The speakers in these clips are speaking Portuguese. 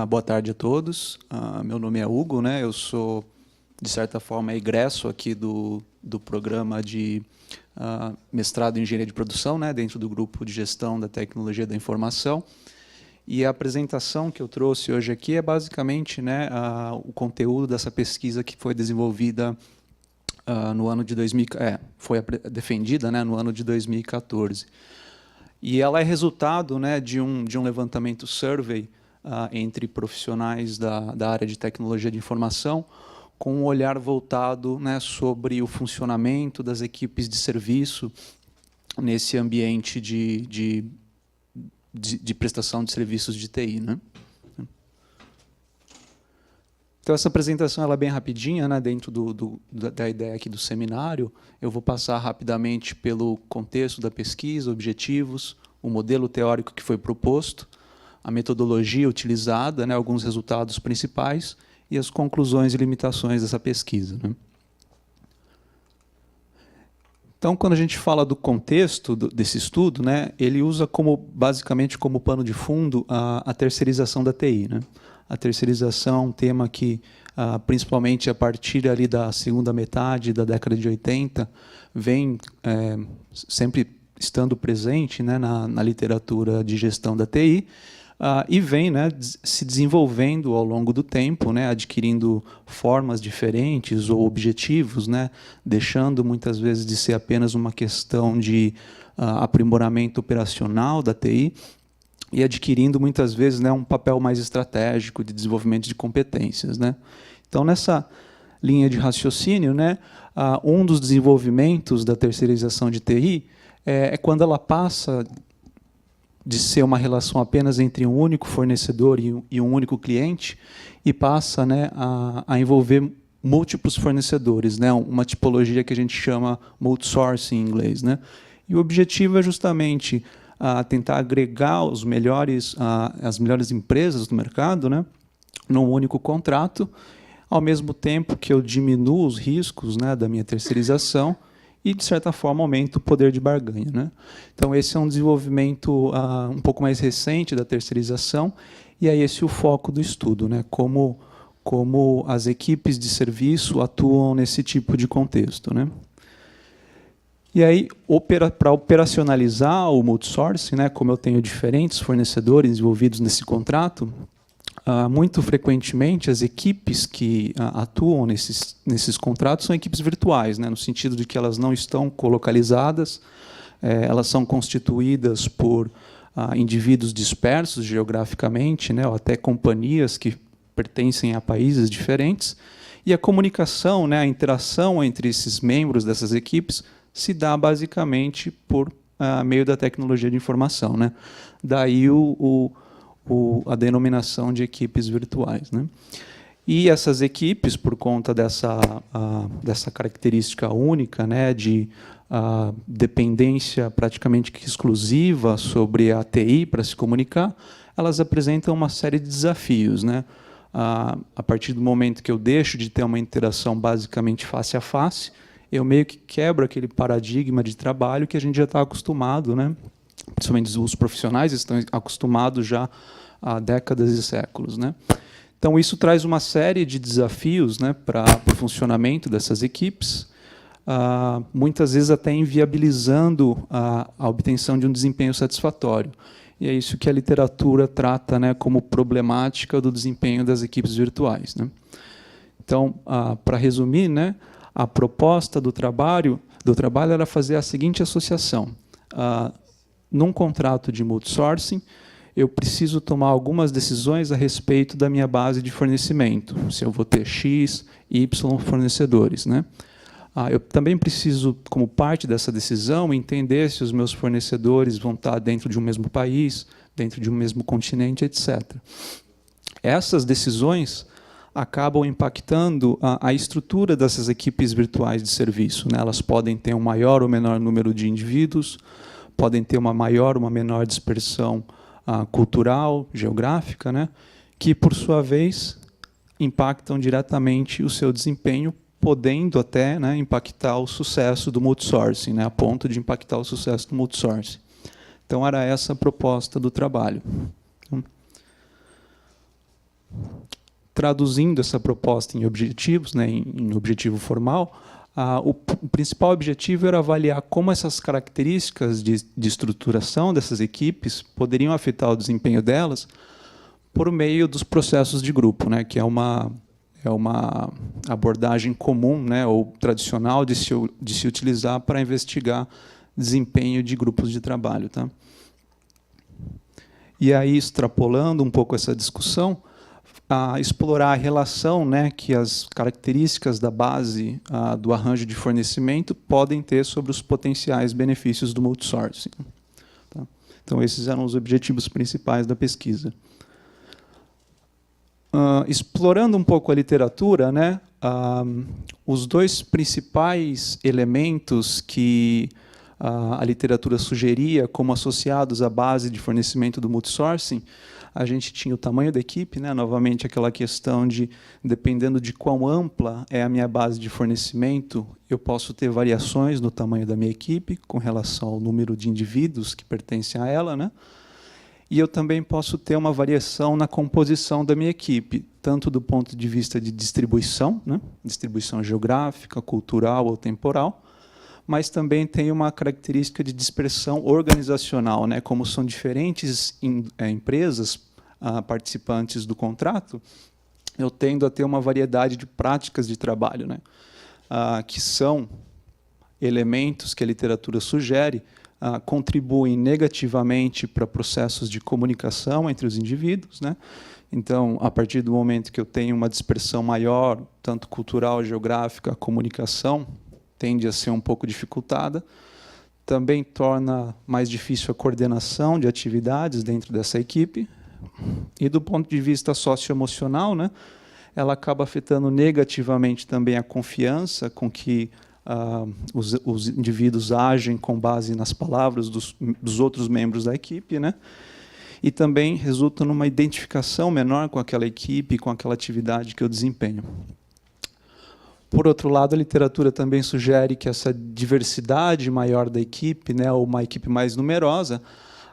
Boa tarde a todos. Meu nome é Hugo, né? Eu sou, de certa forma, egresso aqui do programa de mestrado em Engenharia de Produção, né? Dentro do grupo de Gestão da Tecnologia da Informação. E a apresentação que eu trouxe hoje aqui é basicamente, né, o conteúdo dessa pesquisa que foi desenvolvida no ano de foi defendida, né, no ano de 2014. E ela é resultado, né, de um levantamento survey entre profissionais da área de tecnologia de informação, com um olhar voltado, né, sobre o funcionamento das equipes de serviço nesse ambiente de prestação de serviços de TI, né? Então, essa apresentação ela é bem rapidinha, né, dentro da ideia aqui do seminário. Eu vou passar rapidamente pelo contexto da pesquisa, objetivos, o modelo teórico que foi proposto, a metodologia utilizada, né, alguns resultados principais e as conclusões e limitações dessa pesquisa, né? Então, quando a gente fala do contexto desse estudo, né, ele usa basicamente como pano de fundo a terceirização da TI, né? A terceirização é um tema que, principalmente a partir ali da segunda metade da década de 80, vem sempre estando presente, né, na literatura de gestão da TI, e vem, né, se desenvolvendo ao longo do tempo, né, adquirindo formas diferentes ou objetivos, né, deixando muitas vezes de ser apenas uma questão de aprimoramento operacional da TI e adquirindo muitas vezes, né, um papel mais estratégico de desenvolvimento de competências, né. Então, nessa linha de raciocínio, né, um dos desenvolvimentos da terceirização de TI é quando ela passa de ser uma relação apenas entre um único fornecedor e um único cliente e passa, né, a envolver múltiplos fornecedores, né, uma tipologia que a gente chama multi-sourcing em inglês, né. E o objetivo é justamente tentar agregar as melhores empresas do mercado, né, num único contrato, ao mesmo tempo que eu diminuo os riscos, né, da minha terceirização e, de certa forma, aumenta o poder de barganha, né? Então, esse é um desenvolvimento um pouco mais recente da terceirização, e é esse o foco do estudo, né? Como as equipes de serviço atuam nesse tipo de contexto, né? E aí, para operacionalizar o multisourcing, né, como eu tenho diferentes fornecedores envolvidos nesse contrato, muito frequentemente as equipes que atuam nesses contratos são equipes virtuais, né, no sentido de que elas não estão colocalizadas, elas são constituídas por indivíduos dispersos geograficamente, né, ou até companhias que pertencem a países diferentes, e a comunicação, né, a interação entre esses membros dessas equipes se dá basicamente por meio da tecnologia de informação, né? Daí a denominação de equipes virtuais, né? E essas equipes, por conta dessa característica única, né, de dependência praticamente exclusiva sobre a TI para se comunicar, elas apresentam uma série de desafios, né? A partir do momento que eu deixo de ter uma interação basicamente face a face, eu meio que quebro aquele paradigma de trabalho que a gente já está acostumado, né? Principalmente os profissionais estão acostumados já há décadas e séculos, né? Então, isso traz uma série de desafios, né, para o funcionamento dessas equipes, muitas vezes até inviabilizando a obtenção de um desempenho satisfatório. E é isso que a literatura trata, né, como problemática do desempenho das equipes virtuais, né? Então, para resumir, né, a proposta do trabalho era fazer a seguinte associação. Num contrato de multisourcing, eu preciso tomar algumas decisões a respeito da minha base de fornecimento, se eu vou ter X, Y fornecedores, né? Eu também preciso, como parte dessa decisão, entender se os meus fornecedores vão estar dentro de um mesmo país, dentro de um mesmo continente, etc. Essas decisões acabam impactando a estrutura dessas equipes virtuais de serviço, né? Elas podem ter um maior ou menor número de indivíduos, podem ter uma maior ou uma menor dispersão cultural, geográfica, né? Que, por sua vez, impactam diretamente o seu desempenho, podendo até, né, impactar o sucesso do multisourcing, né? A ponto de impactar o sucesso do multisourcing. Então, era essa a proposta do trabalho. Traduzindo essa proposta em objetivos, né, em objetivo formal, o principal objetivo era avaliar como essas características de estruturação dessas equipes poderiam afetar o desempenho delas por meio dos processos de grupo, né, que é uma abordagem comum, né, ou tradicional de se utilizar para investigar desempenho de grupos de trabalho. Tá? E aí, extrapolando um pouco essa discussão, explorar a relação, né, que as características da base do arranjo de fornecimento podem ter sobre os potenciais benefícios do multisourcing. Tá? Então, esses eram os objetivos principais da pesquisa. Explorando um pouco a literatura, né, os dois principais elementos que a literatura sugeria como associados à base de fornecimento do multisourcing, a gente tinha o tamanho da equipe, né, novamente aquela questão de, dependendo de quão ampla é a minha base de fornecimento, eu posso ter variações no tamanho da minha equipe com relação ao número de indivíduos que pertencem a ela, né? E eu também posso ter uma variação na composição da minha equipe, tanto do ponto de vista de distribuição, né? Distribuição geográfica, cultural ou temporal, mas também tem uma característica de dispersão organizacional, né? Como são diferentes empresas participantes do contrato, eu tendo a ter uma variedade de práticas de trabalho, né? Que são elementos que a literatura sugere contribuem negativamente para processos de comunicação entre os indivíduos, né? Então, a partir do momento que eu tenho uma dispersão maior, tanto cultural, geográfica, a comunicação tende a ser um pouco dificultada. Também torna mais difícil a coordenação de atividades dentro dessa equipe. E, do ponto de vista socioemocional, né, ela acaba afetando negativamente também a confiança com que os indivíduos agem com base nas palavras dos outros membros da equipe, né? E também resulta numa identificação menor com aquela equipe, com aquela atividade que eu desempenho. Por outro lado, a literatura também sugere que essa diversidade maior da equipe, né, ou uma equipe mais numerosa,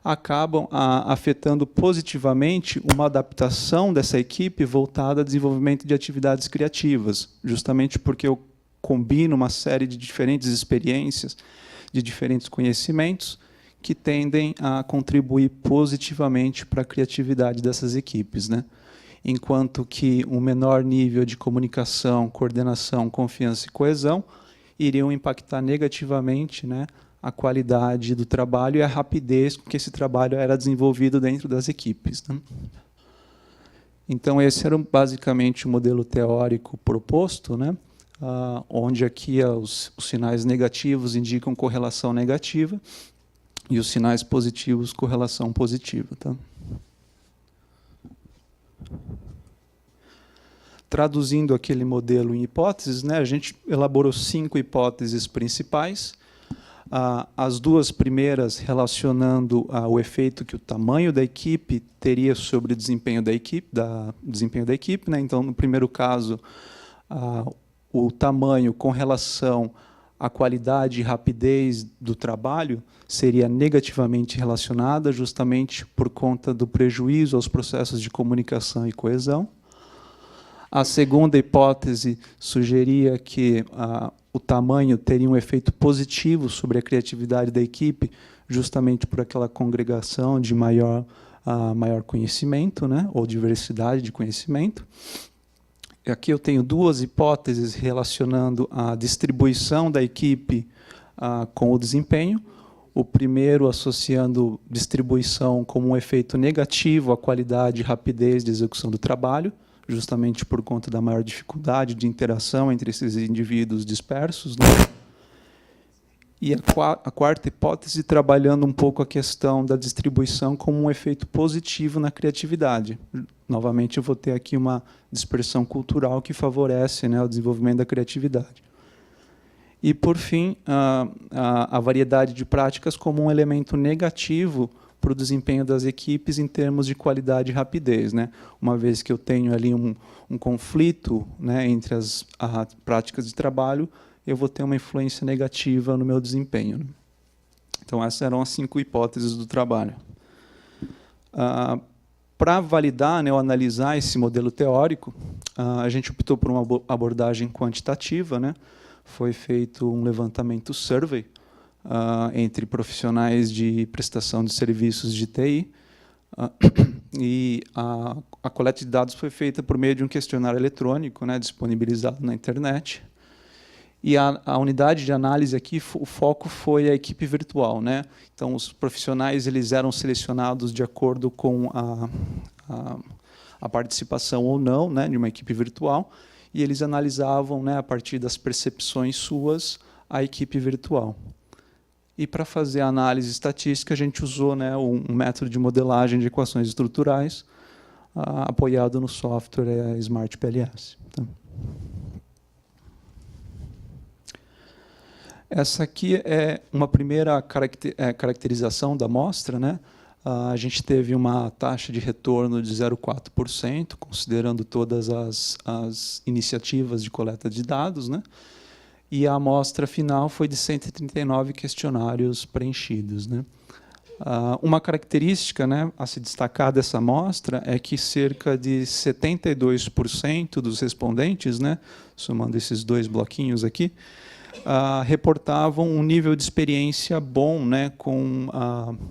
acabam afetando positivamente uma adaptação dessa equipe voltada ao desenvolvimento de atividades criativas, justamente porque eu combina uma série de diferentes experiências, de diferentes conhecimentos, que tendem a contribuir positivamente para a criatividade dessas equipes, né? Enquanto que um menor nível de comunicação, coordenação, confiança e coesão iriam impactar negativamente, né, a qualidade do trabalho e a rapidez com que esse trabalho era desenvolvido dentro das equipes, né? Então, esse era basicamente o modelo teórico proposto, né? Onde aqui os sinais negativos indicam correlação negativa e os sinais positivos correlação positiva. Tá? Traduzindo aquele modelo em hipóteses, né, a gente elaborou 5 hipóteses principais. As duas primeiras relacionando o efeito que o tamanho da equipe teria sobre o desempenho da equipe, né? Então, no primeiro caso, o tamanho com relação à qualidade e rapidez do trabalho seria negativamente relacionada, justamente por conta do prejuízo aos processos de comunicação e coesão. A segunda hipótese sugeria que o tamanho teria um efeito positivo sobre a criatividade da equipe, justamente por aquela congregação de maior conhecimento, né, ou diversidade de conhecimento. Aqui eu tenho duas hipóteses relacionando a distribuição da equipe com o desempenho. O primeiro associando distribuição como um efeito negativo à qualidade e rapidez de execução do trabalho, justamente por conta da maior dificuldade de interação entre esses indivíduos dispersos, né? E a quarta hipótese trabalhando um pouco a questão da distribuição como um efeito positivo na criatividade. Novamente, eu vou ter aqui uma dispersão cultural que favorece, né, o desenvolvimento da criatividade. E, por fim, a variedade de práticas como um elemento negativo para o desempenho das equipes em termos de qualidade e rapidez, né? Uma vez que eu tenho ali um conflito, né, entre as práticas de trabalho, eu vou ter uma influência negativa no meu desempenho. Então, essas eram as 5 hipóteses do trabalho. Para validar, né, ou analisar esse modelo teórico, a gente optou por uma abordagem quantitativa, né? Foi feito um levantamento survey entre profissionais de prestação de serviços de TI, e a coleta de dados foi feita por meio de um questionário eletrônico, né, disponibilizado na internet. E a unidade de análise aqui, o foco foi a equipe virtual, né? Então, os profissionais eles eram selecionados de acordo com a participação ou não, né, de uma equipe virtual, e eles analisavam, né, a partir das percepções suas, a equipe virtual. E para fazer a análise estatística, a gente usou, né, um método de modelagem de equações estruturais, apoiado no software SmartPLS. Tá? Essa aqui é uma primeira caracterização da amostra, né? A gente teve uma taxa de retorno de 0,4%, considerando todas as iniciativas de coleta de dados, né? E a amostra final foi de 139 questionários preenchidos, né? Uma característica, né, a se destacar dessa amostra é que cerca de 72% dos respondentes, né, somando esses dois bloquinhos aqui, reportavam um nível de experiência bom, né, com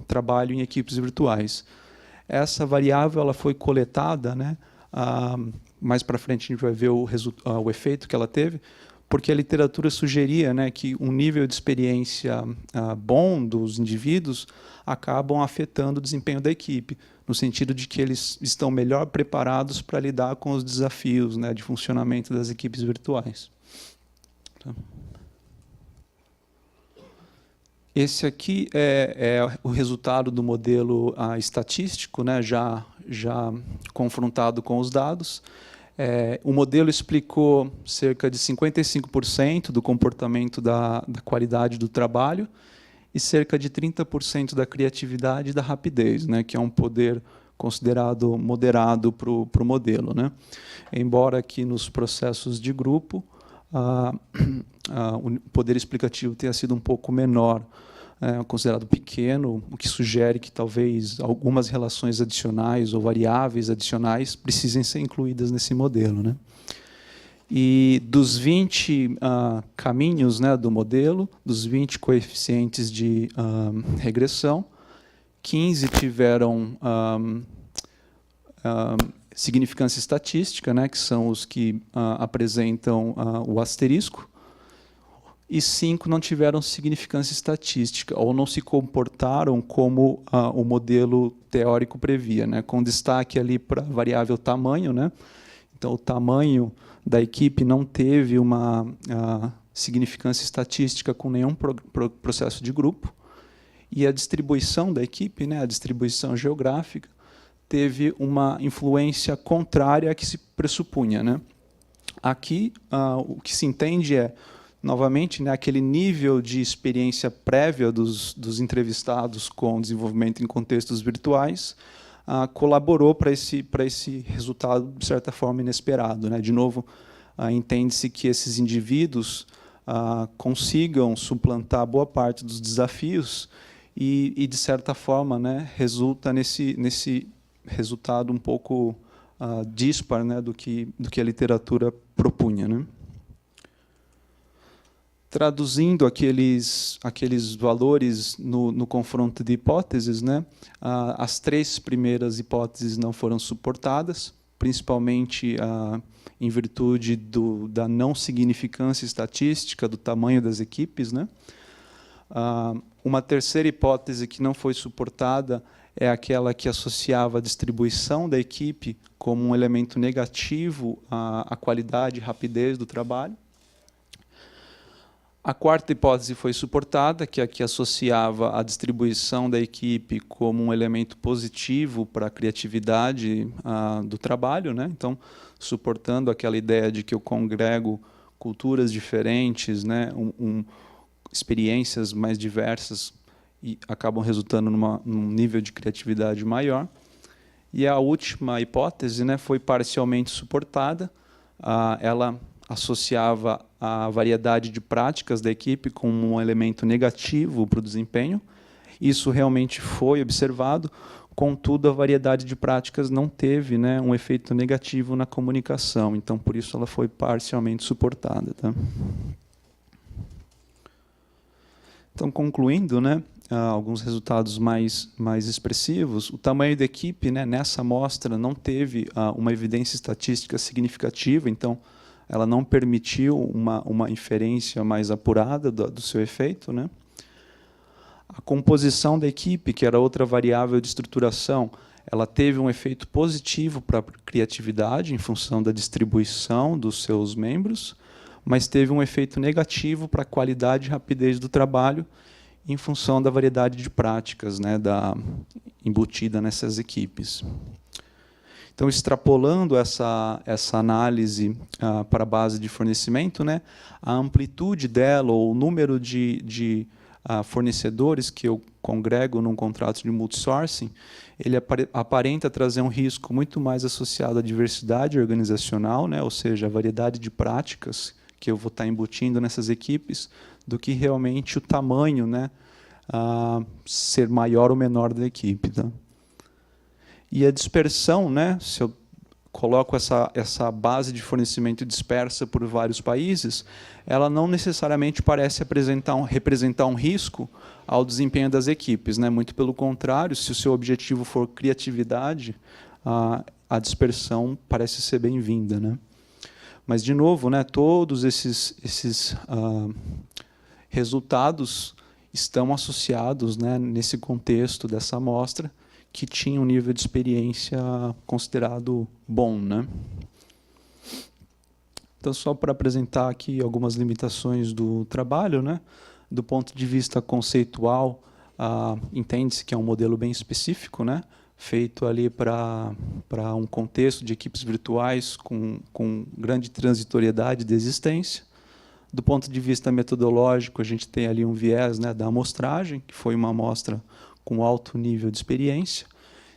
trabalho em equipes virtuais. Essa variável ela foi coletada, né, mais para frente a gente vai ver o efeito que ela teve, porque a literatura sugeria, né, que um nível de experiência bom dos indivíduos acabam afetando o desempenho da equipe, no sentido de que eles estão melhor preparados para lidar com os desafios, né, de funcionamento das equipes virtuais. Tá. Esse aqui é o resultado do modelo estatístico, né, já confrontado com os dados. O modelo explicou cerca de 55% do comportamento da qualidade do trabalho e cerca de 30% da criatividade e da rapidez, né, que é um poder considerado moderado para o modelo, né? Embora aqui nos processos de grupo o poder explicativo tenha sido um pouco menor, considerado pequeno, o que sugere que talvez algumas relações adicionais ou variáveis adicionais precisem ser incluídas nesse modelo, né? E dos 20 caminhos, né, do modelo, dos 20 coeficientes de regressão, 15 tiveram significância estatística, né, que são os que apresentam o asterisco, e 5 não tiveram significância estatística, ou não se comportaram como o modelo teórico previa, né, com destaque ali para a variável tamanho, né? Então, o tamanho da equipe não teve uma significância estatística com nenhum processo de grupo, e a distribuição da equipe, né, a distribuição geográfica, teve uma influência contrária à que se pressupunha, né? Aqui, o que se entende é, novamente, né, aquele nível de experiência prévia dos entrevistados com desenvolvimento em contextos virtuais colaborou para esse resultado, de certa forma, inesperado, né? De novo, entende-se que esses indivíduos consigam suplantar boa parte dos desafios e de certa forma, né, resulta nesse resultado um pouco dispar, né, do que a literatura propunha, né? Traduzindo aqueles valores no confronto de hipóteses, né, as 3 primeiras hipóteses não foram suportadas, principalmente em virtude da não significância estatística do tamanho das equipes, né? Uma terceira hipótese que não foi suportada é aquela que associava a distribuição da equipe como um elemento negativo à qualidade e rapidez do trabalho. A quarta hipótese foi suportada, que é a que associava a distribuição da equipe como um elemento positivo para a criatividade do trabalho, né? Então, suportando aquela ideia de que eu congrego culturas diferentes, né? Experiências mais diversas e acabam resultando num nível de criatividade maior. E a última hipótese, né, foi parcialmente suportada. Ela associava a variedade de práticas da equipe como um elemento negativo para o desempenho. Isso realmente foi observado, contudo, a variedade de práticas não teve, né, um efeito negativo na comunicação, então, por isso, ela foi parcialmente suportada. Tá? Então, concluindo, né, alguns resultados mais expressivos, o tamanho da equipe, né, nessa amostra não teve uma evidência estatística significativa, então ela não permitiu uma inferência mais apurada do seu efeito. Né? A composição da equipe, que era outra variável de estruturação, ela teve um efeito positivo para a criatividade em função da distribuição dos seus membros, mas teve um efeito negativo para a qualidade e rapidez do trabalho em função da variedade de práticas, né, embutida nessas equipes. Então, extrapolando essa análise para a base de fornecimento, né, a amplitude dela, ou o número de fornecedores que eu congrego num contrato de multisourcing, ele aparenta trazer um risco muito mais associado à diversidade organizacional, né, ou seja, a variedade de práticas que eu vou estar embutindo nessas equipes, do que realmente o tamanho, né, ser maior ou menor da equipe. Tá? E a dispersão, né, se eu coloco essa base de fornecimento dispersa por vários países, ela não necessariamente parece representar um risco ao desempenho das equipes. Né? Muito pelo contrário, se o seu objetivo for criatividade, a dispersão parece ser bem-vinda. Né? Mas, de novo, né, todos esses resultados estão associados, né, nesse contexto dessa amostra, que tinha um nível de experiência considerado bom. Né? Então, só para apresentar aqui algumas limitações do trabalho, né? Do ponto de vista conceitual, entende-se que é um modelo bem específico, né? Feito ali para um contexto de equipes virtuais com grande transitoriedade de existência. Do ponto de vista metodológico, a gente tem ali um viés, né, da amostragem, que foi uma amostra com alto nível de experiência.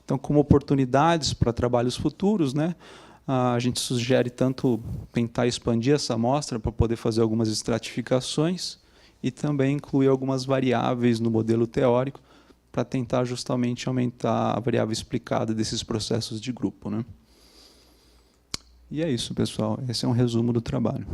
Então, como oportunidades para trabalhos futuros, né, a gente sugere tanto tentar expandir essa amostra para poder fazer algumas estratificações e também incluir algumas variáveis no modelo teórico para tentar justamente aumentar a variável explicada desses processos de grupo. Né? E é isso, pessoal. Esse é um resumo do trabalho.